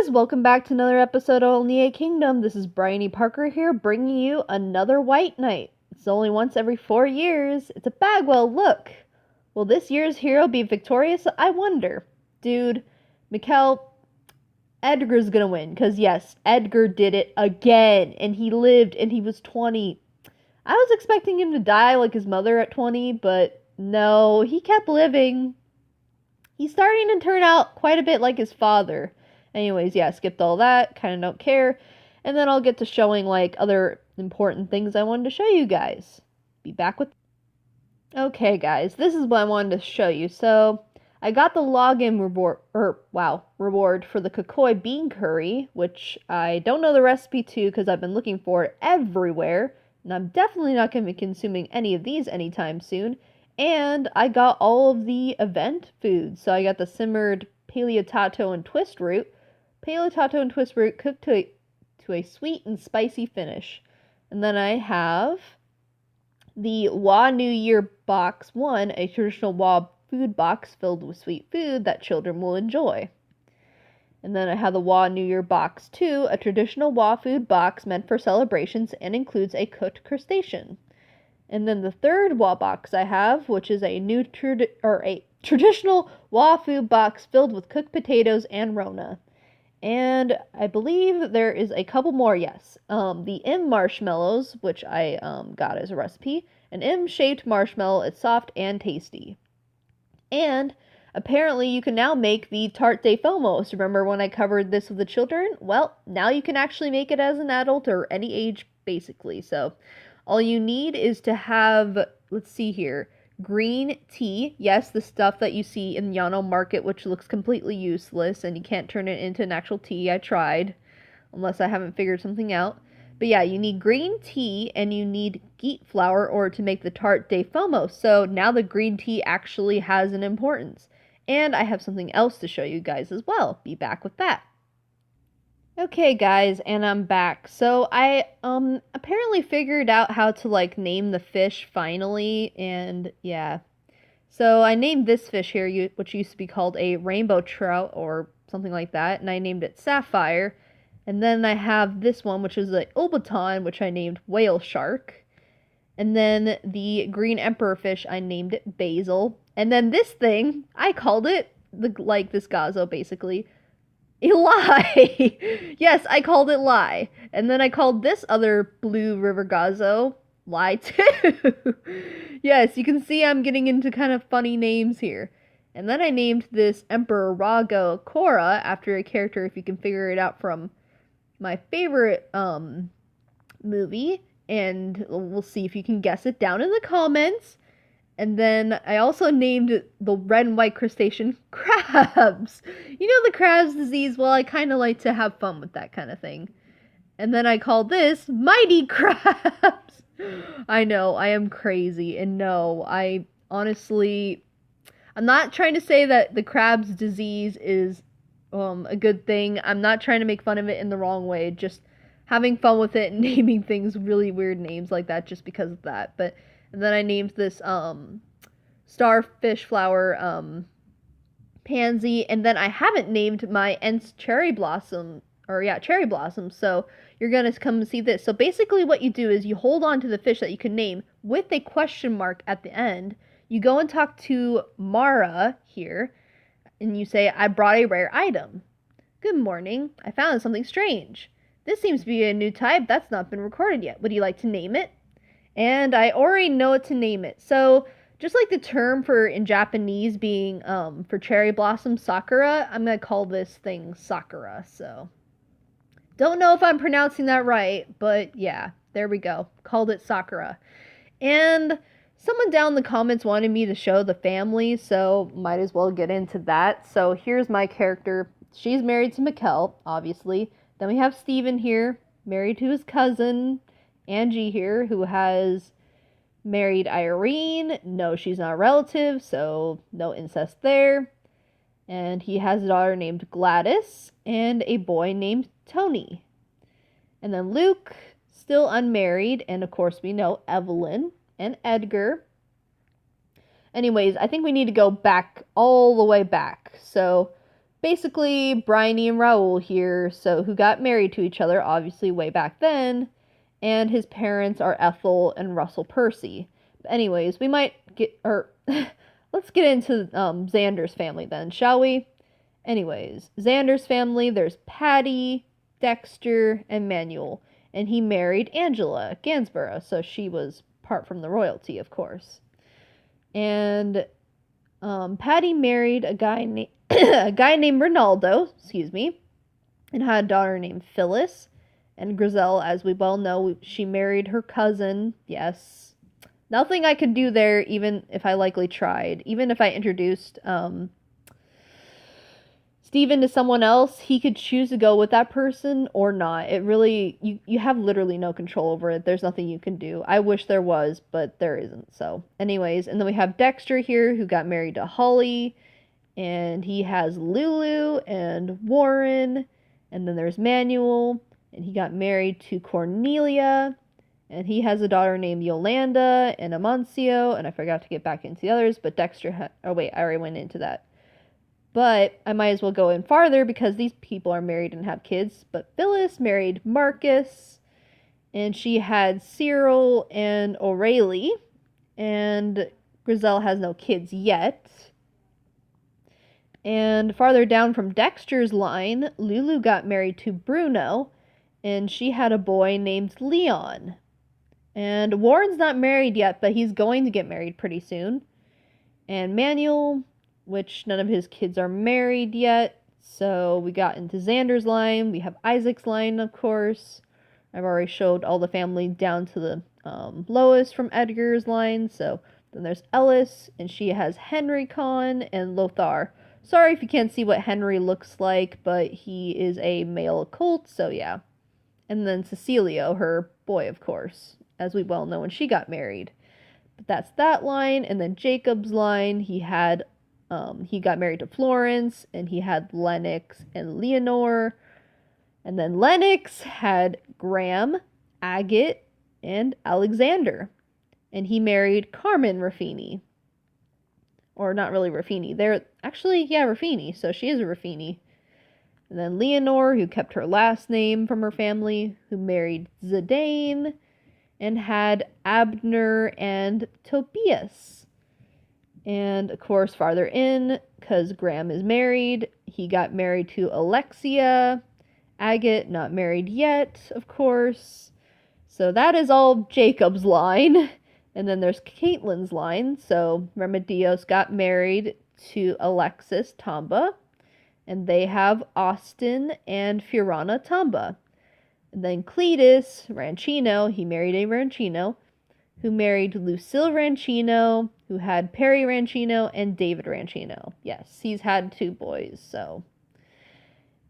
guys, welcome back to another episode of Elnea Kingdom. This is Bryony Parker here, bringing you another White Knight. It's only once every 4 years. It's a Bagwell look. Will this year's hero be victorious? I wonder. Dude, Mikkel, Edgar's gonna win, because yes, Edgar did it again, and he lived, and he was 20. I was expecting him to die like his mother at 20, but no, he kept living. He's starting to turn out quite a bit like his father. Anyways, yeah, skipped all that, kind of don't care. And then I'll get to showing, like, other important things I wanted to show you guys. Be back with... Okay, guys, this is what I wanted to show you. So, I got the login reward for the Kokoi bean curry, which I don't know the recipe to because I've been looking for it everywhere. And I'm definitely not going to be consuming any of these anytime soon. And I got all of the event foods. So I got the simmered paleo tato and twist root. Paleo tato and twist root cooked to a sweet and spicy finish. And then I have the Wa New Year Box 1, a traditional Wa food box filled with sweet food that children will enjoy. And then I have the Wa New Year Box 2, a traditional Wa food box meant for celebrations and includes a cooked crustacean. And then the third Wa box I have, which is a new traditional Wa food box filled with cooked potatoes and Rona. And I believe there is a couple more, yes. The M marshmallows, which I got as a recipe. An M-shaped marshmallow. It's soft and tasty. And apparently you can now make the tarte de fomos. Remember when I covered this with the children? Well, now you can actually make it as an adult or any age, basically. So all you need is to have, let's see here, green tea. Yes, the stuff that you see in Yano Market, which looks completely useless, and you can't turn it into an actual tea. I tried, unless I haven't figured something out. But yeah, you need green tea, and you need geet flour or to make the tarte de fomo. So now the green tea actually has an importance. And I have something else to show you guys as well. Be back with that. Okay, guys, and I'm back. So I apparently figured out how to like name the fish finally, and yeah. So I named this fish here, which used to be called a rainbow trout or something like that, and I named it Sapphire. And then I have this one, which is the Obaton, which I named Whale Shark. And then the green emperor fish, I named it Basil. And then this thing, I called it this gazo basically. Lie! Yes, I called it Lie. And then I called this other blue river gazo Lie too. Yes, you can see I'm getting into kind of funny names here. And then I named this Emperor Rago Korra after a character, if you can figure it out, from my favorite movie. And we'll see if you can guess it down in the comments. And then I also named the red and white crustacean crabs. You know the crab's disease? Well, I kind of like to have fun with that kind of thing. And then I called this Mighty Crabs. I know, I am crazy. And no, I'm not trying to say that the crab's disease is a good thing. I'm not trying to make fun of it in the wrong way. Just having fun with it and naming things really weird names like that just because of that. And then I named this starfish flower pansy, and then I haven't named my Ents cherry blossom, cherry blossom, so you're going to come and see this. So basically what you do is you hold on to the fish that you can name with a question mark at the end. You go and talk to Mara here, and you say, I brought a rare item. Good morning. I found something strange. This seems to be a new type that's not been recorded yet. Would you like to name it? And I already know what to name it. So, just like the term for in Japanese being for cherry blossom Sakura, I'm going to call this thing Sakura. So, don't know if I'm pronouncing that right, but yeah, there we go. Called it Sakura. And someone down in the comments wanted me to show the family, so might as well get into that. So, here's my character. She's married to Mikkel, obviously. Then we have Steven here, married to his cousin, Angie here, who has married Irene. No, she's not a relative, so no incest there. And he has a daughter named Gladys and a boy named Tony. And then Luke, still unmarried, and of course we know Evelyn and Edgar. Anyways, I think we need to go back, all the way back. So basically Bryony and Raoul here, so who got married to each other, obviously way back then, and his parents are Ethel and Russell Percy. But anyways, we might get, or let's get into Xander's family then, shall we? Anyways, Xander's family, there's Patty, Dexter, and Manuel, and he married Angela Gansborough, so she was part from the royalty, of course. And Patty married a guy named Ronaldo, and had a daughter named Phyllis. And Griselle, as we well know, she married her cousin. Yes, nothing I could do there, even if I likely tried. Even if I introduced Steven to someone else, he could choose to go with that person or not. It really, you have literally no control over it. There's nothing you can do. I wish there was, but there isn't. So, anyways, and then we have Dexter here, who got married to Holly, and he has Lulu and Warren, and then there's Manuel, and he got married to Cornelia, and he has a daughter named Yolanda and Amancio, and I forgot to get back into the others, but Dexter oh wait, I already went into that. But I might as well go in farther because these people are married and have kids. But Phyllis married Marcus, and she had Cyril and O'Reilly, and Griselle has no kids yet. And farther down from Dexter's line, Lulu got married to Bruno, and she had a boy named Leon. And Warren's not married yet, but he's going to get married pretty soon. And Manuel, which none of his kids are married yet. So we got into Xander's line. We have Isaac's line, of course. I've already showed all the family down to the Lois from Edgar's line. So then there's Ellis, and she has Henry Con and Lothar. Sorry if you can't see what Henry looks like, but he is a male occult, so yeah. And then Cecilio, her boy, of course, as we well know when she got married. But that's that line. And then Jacob's line, he got married to Florence, and he had Lennox and Leonore. And then Lennox had Graham, Agate, and Alexander. And he married Carmen Ruffini. Or not really Ruffini. Ruffini. So she is a Ruffini. And then Leonore, who kept her last name from her family, who married Zidane, and had Abner and Tobias. And, of course, farther in, because Graham is married, he got married to Alexia. Agate, not married yet, of course. So that is all Jacob's line. And then there's Caitlin's line. So Remedios got married to Alexis Tamba. And they have Austin and Fiorana Tamba. And then Cletus Rancino, he married a Rancino, who married Lucille Rancino, who had Perry Rancino and David Rancino. Yes, he's had 2 boys, so.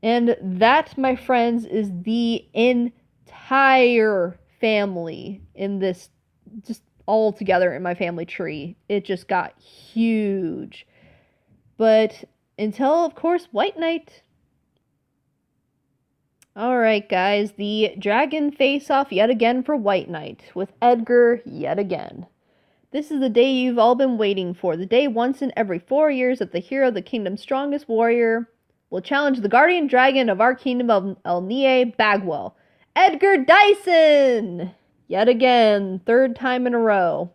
And that, my friends, is the entire family in this, just all together in my family tree. It just got huge. But until, of course, White Knight. Alright, guys, the dragon face-off yet again for White Knight, with Edgar yet again. This is the day you've all been waiting for, the day once in every 4 years that the hero of the kingdom's strongest warrior will challenge the guardian dragon of our kingdom of Elnea Bagwell, Edgar Dyson! Yet again, 3rd time in a row.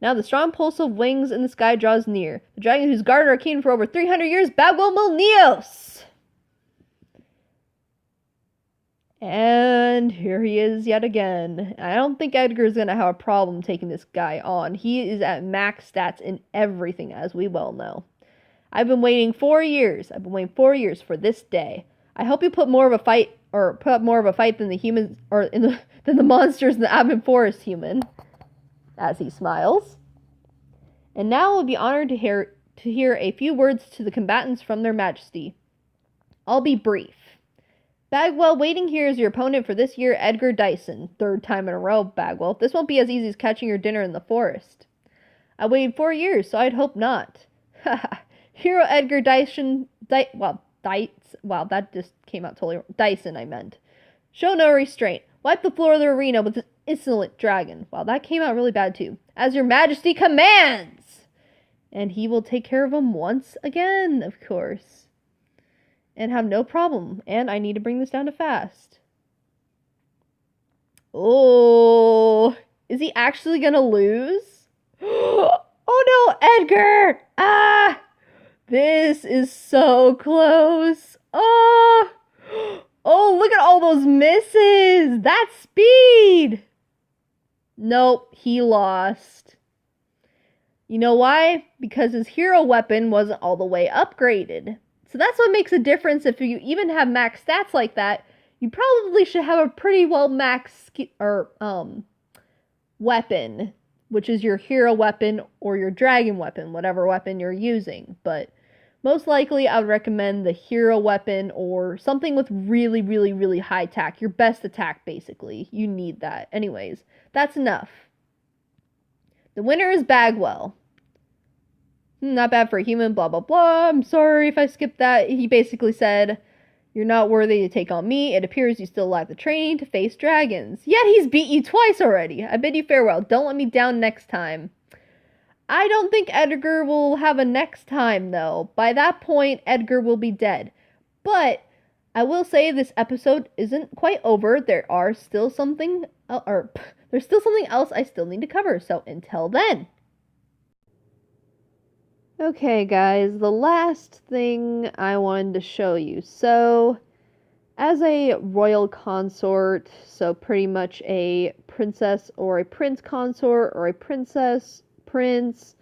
Now the strong pulse of wings in the sky draws near, the dragon who's guarded our kingdom for over 300 years, Bagwell Milneos! And here he is yet again. I don't think Edgar's going to have a problem taking this guy on. He is at max stats in everything, as we well know. I've been waiting 4 years. I've been waiting 4 years for this day. I hope you put more of a fight, or put up more of a fight than the humans, or than the monsters in the Advent Forest human. As he smiles. And now we'll be honored to hear a few words to the combatants from their majesty. I'll be brief. Bagwell, waiting here is your opponent for this year, Edgar Dyson. 3rd time in a row, Bagwell. This won't be as easy as catching your dinner in the forest. I waited 4 years, so I'd hope not. Haha. Hero Edgar Dyson... Wow, that just came out totally wrong. Dyson, I meant. Show no restraint. Wipe the floor of the arena with this insolent dragon. Wow, that came out really bad, too. As your majesty commands! And he will take care of him once again, of course. and have no problem. And I need to bring this down to fast. Oh, is he actually gonna lose? Oh no, Edgar! Ah! This is so close. Oh! Oh, look at all those misses! That's speed! Nope, he lost. You know why? Because his hero weapon wasn't all the way upgraded. So that's what makes a difference. If you even have max stats like that, you probably should have a pretty well maxed weapon, which is your hero weapon or your dragon weapon, whatever weapon you're using. But most likely, I would recommend the hero weapon or something with really, really, really high attack. Your best attack, basically. You need that. Anyways, that's enough. The winner is Bagwell. Not bad for a human, blah, blah, blah. I'm sorry if I skipped that. He basically said, you're not worthy to take on me. It appears you still lack the training to face dragons. Yet he's beat you twice already. I bid you farewell. Don't let me down next time. I don't think Edgar will have a next time, though. By that point, Edgar will be dead. But I will say this episode isn't quite over. There's still something else I still need to cover. So until then. Okay, guys, the last thing I wanted to show you. So, as a royal consort, so pretty much a princess or a prince consort or a princess, prince,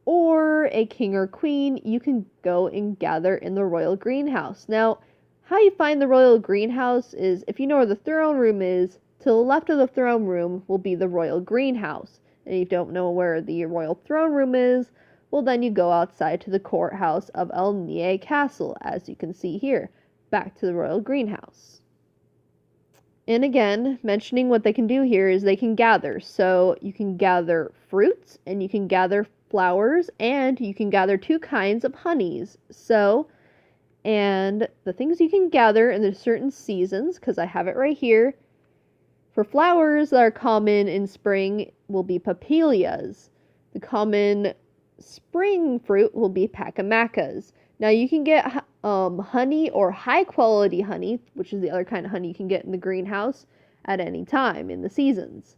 or a king or queen, you can go and gather in the royal greenhouse. Now, how you find the royal greenhouse is, if you know where the throne room is, to the left of the throne room will be the royal greenhouse. And if you don't know where the royal throne room is, well, then you go outside to the courthouse of Elnea Castle, as you can see here, back to the royal greenhouse. And again, mentioning what they can do here is they can gather. So you can gather fruits, and you can gather flowers, and you can gather 2 kinds of honeys. So, and the things you can gather in the certain seasons, because I have it right here, for flowers that are common in spring will be papilias. The common spring fruit will be pacamacas. Now you can get honey or high quality honey, which is the other kind of honey you can get in the greenhouse at any time in the seasons.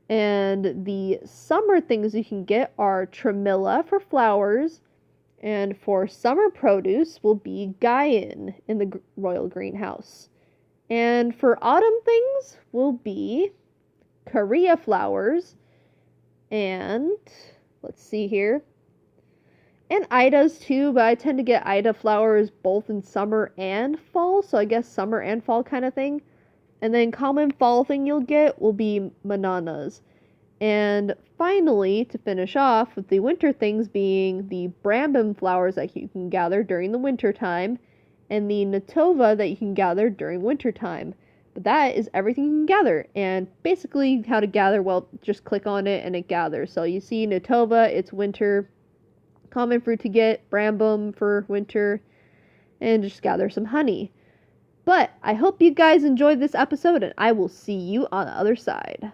And the summer things you can get are tremilla for flowers, and for summer produce will be Gaian in the royal greenhouse. And for autumn things will be Korea flowers, and let's see here. And Ida's too, but I tend to get Ida flowers both in summer and fall, so I guess summer and fall kind of thing. And then common fall thing you'll get will be bananas. And finally, to finish off with the winter things being the brambum flowers that you can gather during the winter time, and the natova that you can gather during winter time. But that is everything you can gather. And basically how to gather, well, just click on it and it gathers. So you see natova, it's winter. Common fruit to get, brambum for winter. And just gather some honey. But I hope you guys enjoyed this episode, and I will see you on the other side.